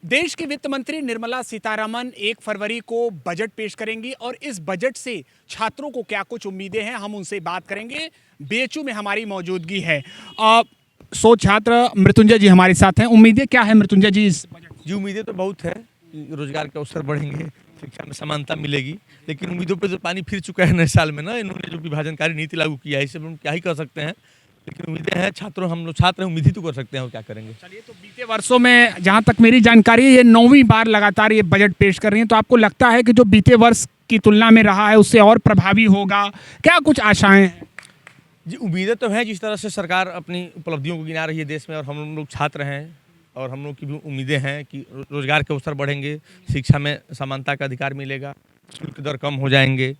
देश की वित्त मंत्री निर्मला सीतारमण 1 फरवरी को बजट पेश करेंगी और इस बजट से छात्रों को क्या कुछ उम्मीदें हैं, हम उनसे बात करेंगे। बीएचयू में हमारी मौजूदगी है। छात्र मृत्युंजय जी हमारे साथ हैं। उम्मीदें क्या है मृत्युंजय जी इस बजट जी? उम्मीदें तो बहुत है, रोजगार के अवसर बढ़ेंगे, शिक्षा में समानता मिलेगी, लेकिन उम्मीदों पे तो पानी फिर चुका है नए साल में ना। इन्होंने जो विभाजनकारी नीति लागू किया है, इससे हम क्या ही कर सकते हैं, लेकिन उम्मीदें हैं। छात्रों, हम लोग छात्र हैं, उम्मीद ही तो कर सकते हैं, और क्या करेंगे। चलिए, तो बीते वर्षों में जहां तक मेरी जानकारी है, ये 9वीं बार लगातार ये बजट पेश कर रही हैं, तो आपको लगता है कि जो बीते वर्ष की तुलना में रहा है उससे और प्रभावी होगा? क्या कुछ आशाएं हैं? जी, उम्मीदें तो हैं। जिस तरह से सरकार अपनी उपलब्धियों को गिना रही है देश में, और हम लोग छात्र हैं, और हम लोग की भी उम्मीदें हैं कि रोजगार के अवसर बढ़ेंगे, शिक्षा में समानता का अधिकार मिलेगा, शुल्क दर कम हो जाएंगे,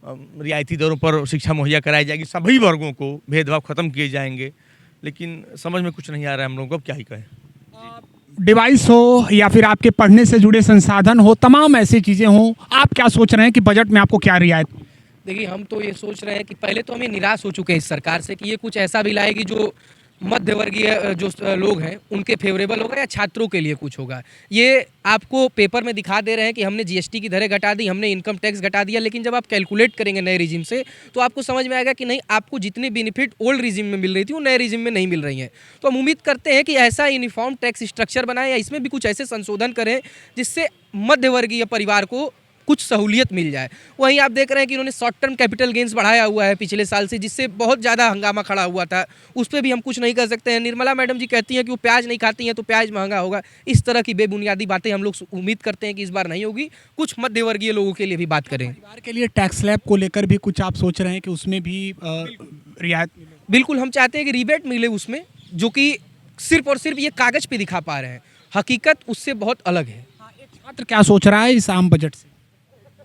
रियायती दरों पर शिक्षा मुहैया कराई जाएगी, सभी वर्गों को भेदभाव खत्म किए जाएंगे। लेकिन समझ में कुछ नहीं आ रहा है हम लोगों को, अब क्या ही कहें। डिवाइस हो या फिर आपके पढ़ने से जुड़े संसाधन हो, तमाम ऐसी चीज़ें हों, आप क्या सोच रहे हैं कि बजट में आपको क्या रियायत? देखिए, हम तो ये सोच रहे हैं कि पहले तो हमें निराश हो चुके हैं इस सरकार से कि ये कुछ ऐसा भी लाएगी जो मध्य वर्गीय जो लोग हैं उनके फेवरेबल होगा या छात्रों के लिए कुछ होगा। ये आपको पेपर में दिखा दे रहे हैं कि हमने जीएसटी की दरें घटा दी, हमने इनकम टैक्स घटा दिया, लेकिन जब आप कैलकुलेट करेंगे नए रिजिम से तो आपको समझ में आएगा कि नहीं, आपको जितनी बेनिफिट ओल्ड रिजिम में मिल रही थी वो नए रिजिम में नहीं मिल रही हैं। तो हम उम्मीद करते हैं कि ऐसा यूनिफॉर्म टैक्स स्ट्रक्चर बनाएं या इसमें भी कुछ ऐसे संशोधन करें जिससे मध्य वर्गीय परिवार को कुछ सहूलियत मिल जाए। वहीं आप देख रहे हैं कि इन्होंने शॉर्ट टर्म कैपिटल गेंस बढ़ाया हुआ है पिछले साल से, जिससे बहुत ज़्यादा हंगामा खड़ा हुआ था। उस पर भी हम कुछ नहीं कर सकते हैं। निर्मला मैडम जी कहती हैं कि वो प्याज नहीं खाती हैं तो प्याज महंगा होगा। इस तरह की बेबुनियादी बातें हम लोग उम्मीद करते हैं कि इस बार नहीं होगी। कुछ मध्य वर्गीय लोगों के लिए भी बात करें। परिवार के लिए टैक्स स्लैब को लेकर भी कुछ आप सोच रहे हैं कि उसमें भी रियायत? बिल्कुल, हम चाहते हैं कि रिबेट मिले उसमें, जो कि सिर्फ और सिर्फ ये कागज़ पे दिखा पा रहे हैं, हकीकत उससे बहुत अलग है। एक छात्र क्या सोच रहा है इस आम बजट से?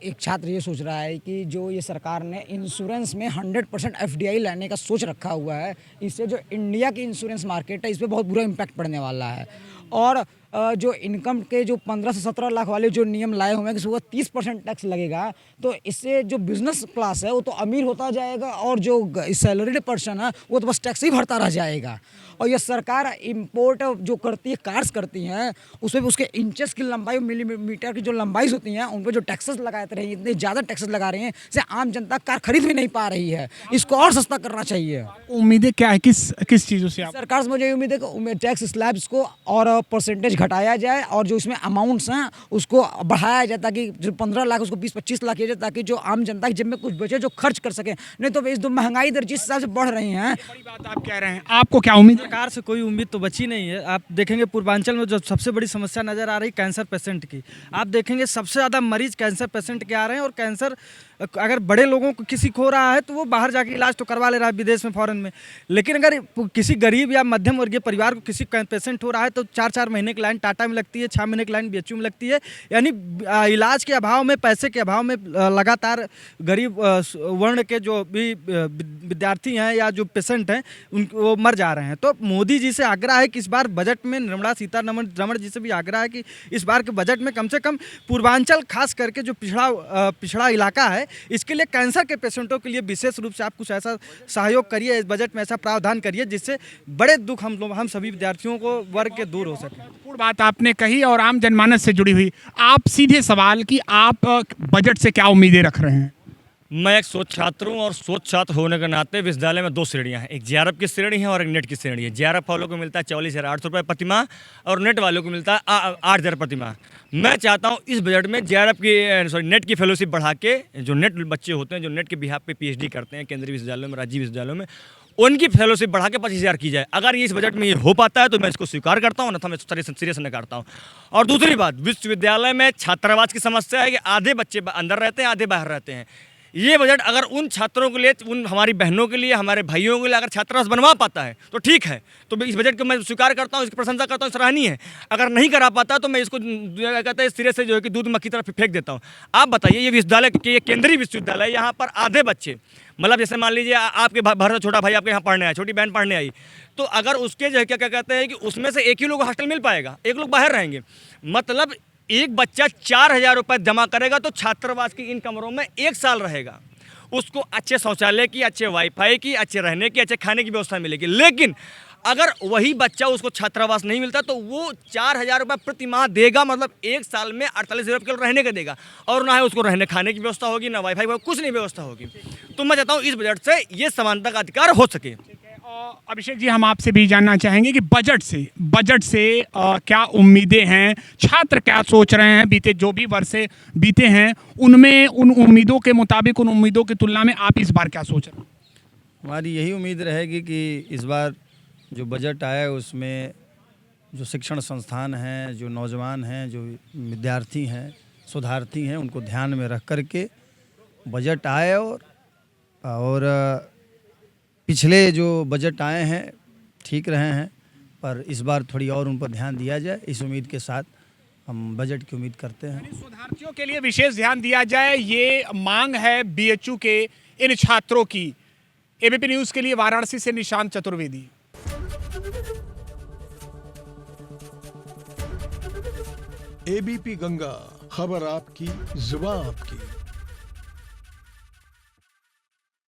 एक छात्र ये सोच रहा है कि जो ये सरकार ने इंश्योरेंस में 100% एफडीआई लाने का सोच रखा हुआ है, इससे जो इंडिया की इंश्योरेंस मार्केट है इस पर बहुत बुरा इम्पैक्ट पड़ने वाला है। और जो इनकम के जो 15 से 17 लाख वाले जो नियम लाए हुए हैं कि उसको 30% टैक्स लगेगा, तो इससे जो बिजनेस क्लास है वो तो अमीर होता जाएगा और जो सैलरीड पर्सन है वो तो बस टैक्स ही भरता रह जाएगा। और ये सरकार इंपोर्ट जो करती है, कार्स करती हैं, उसमें उसके इंचेस की लंबाई, मिलीमीटर की जो लंबाई होती हैं, उन पर जो टैक्सेस लगाते रहे, इतने ज़्यादा टैक्सेस लगा रहे हैं इससे आम जनता कार खरीद भी नहीं पा रही है। इसको और सस्ता करना चाहिए। उम्मीदें क्या है, किस चीज़ों से आप? सरकार से मुझे ये उम्मीद है कि टैक्स स्लैब्स को और परसेंटेज घटाया जाए और जो इसमें अमाउंट्स हैं उसको बढ़ाया जाए, ताकि जो 15 लाख उसको 20-25 लाख किया जाए, ताकि जो आम जनता की जेब में कुछ बचे जो खर्च कर सके। नहीं तो इस दो महंगाई दर जिस हिसाब से बढ़ रही हैं। बड़ी बात आप कह रहे हैं, आपको क्या उम्मीद है? सरकार से कोई उम्मीद तो बची नहीं है। आप देखेंगे पूर्वांचल में जो सबसे बड़ी समस्या नज़र आ रही कैंसर पेशेंट की, आप देखेंगे सबसे ज़्यादा मरीज कैंसर पेशेंट के आ रहे हैं। और कैंसर अगर बड़े लोगों को किसी को हो रहा है तो वो बाहर जाके इलाज तो करवा ले रहा है विदेश में, फॉरेन में। लेकिन अगर किसी गरीब या मध्यम वर्गीय परिवार को किसी पेशेंट हो रहा है तो 4-4 महीने की लाइन टाटा में लगती है, 6 महीने की लाइन बीएचयू में लगती है। यानी इलाज के अभाव में, पैसे के अभाव में लगातार गरीब वर्ण के जो भी विद्यार्थी हैं या जो पेशेंट हैं वो मर जा रहे हैं। तो मोदी जी से आग्रह है कि इस बार बजट में, निर्मला सीतारमण जी से भी आग्रह है कि इस बार के बजट में कम से कम पूर्वांचल, खास करके जो पिछड़ा इलाका है, इसके लिए कैंसर के पेशेंटों के लिए विशेष रूप से आप कुछ ऐसा सहयोग करिए, इस बजट में ऐसा प्रावधान करिए जिससे बड़े दुख हम सभी विद्यार्थियों को वर्ग के दूर हो सके। पूर्ण बात आपने कही और आम जनमानस से जुड़ी हुई। आप सीधे सवाल कि आप बजट से क्या उम्मीदें रख रहे हैं? मैं एक शोध छात्र हूँ, और शोध छात्र होने के नाते विश्वविद्यालय में 2 श्रेणियाँ हैं। एक जेआरएफ की श्रेणी है और एक नेट की श्रेणी है। जेआरएफ वालों को मिलता है 44,800 रुपये प्रतिमाह और नेट वालों को मिलता है 8,000 प्रतिमाह। मैं चाहता हूँ इस बजट में जेआरएफ की नेट की फेलोशिप बढ़ा के, जो नेट बच्चे होते हैं जो नेट के बिहाफ पे पीएचडी करते हैं केंद्रीय विश्वविद्यालयों में, राज्य विश्वविद्यालयों में, उनकी फेलोशिप बढ़ा के 25,000 की जाए। अगर ये इस बजट में ये हो पाता है तो मैं इसको स्वीकार करता हूँ, अन्यथा मैं सीरियस नकारता हूँ। और दूसरी बात, विश्वविद्यालय में छात्रावास की समस्या है कि आधे बच्चे अंदर रहते हैं, आधे बाहर रहते हैं। ये बजट अगर उन छात्रों के लिए, उन हमारी बहनों के लिए, हमारे भाइयों के लिए अगर छात्रावास बनवा पाता है तो ठीक है, तो इस बजट को मैं स्वीकार करता हूँ, इसकी प्रशंसा करता हूँ, सराहनीय है। अगर नहीं करा पाता तो मैं इसको कहते हैं सिरे से जो है कि दूध मक्खी तरफ फेंक देता हूँ। आप बताइए, ये विश्वविद्यालय, ये केंद्रीय विश्वविद्यालय, यहाँ पर आधे बच्चे, मतलब जैसे मान लीजिए आपके घर से छोटा भाई आपके यहाँ पढ़ने आया, छोटी बहन पढ़ने आई, तो अगर उसके जो है क्या कहते हैं कि उसमें से एक ही लोग हॉस्टल मिल पाएगा, एक लोग बाहर रहेंगे। मतलब एक बच्चा 4,000 रुपये जमा करेगा तो छात्रावास की इन कमरों में 1 साल रहेगा। उसको अच्छे शौचालय की, अच्छे वाईफाई की, अच्छे रहने की, अच्छे खाने की व्यवस्था मिलेगी। लेकिन अगर वही बच्चा उसको छात्रावास नहीं मिलता तो वो 4,000 रुपये प्रति माह देगा, मतलब एक साल में 48,000 रुपये केवल रहने का देगा, और ना ही उसको रहने खाने की व्यवस्था होगी, ना वाईफाई कुछ नहीं व्यवस्था होगी। तो मैं चाहता हूँ इस बजट से ये समानता का अधिकार हो सके। अभिषेक जी, हम आपसे भी जानना चाहेंगे कि बजट से क्या उम्मीदें हैं, छात्र क्या सोच रहे हैं, बीते जो भी वर्ष बीते हैं उनमें उन उम्मीदों के मुताबिक, उन उम्मीदों की तुलना में आप इस बार क्या सोच रहे हैं? हमारी यही उम्मीद रहेगी कि इस बार जो बजट आया है उसमें जो शिक्षण संस्थान हैं, जो नौजवान हैं, जो विद्यार्थी हैं, शोधार्थी हैं, उनको ध्यान में रख कर के बजट आए, और पिछले जो बजट आए हैं ठीक रहे हैं, पर इस बार थोड़ी और उन पर ध्यान दिया जाए, इस उम्मीद के साथ हम बजट की उम्मीद करते हैं। शोधार्थियों के लिए विशेष ध्यान दिया जाए, ये मांग है बीएचयू के इन छात्रों की। एबीपी न्यूज़ के लिए वाराणसी से निशांत चतुर्वेदी। एबीपी गंगा, खबर आपकी, जुबान आपकी।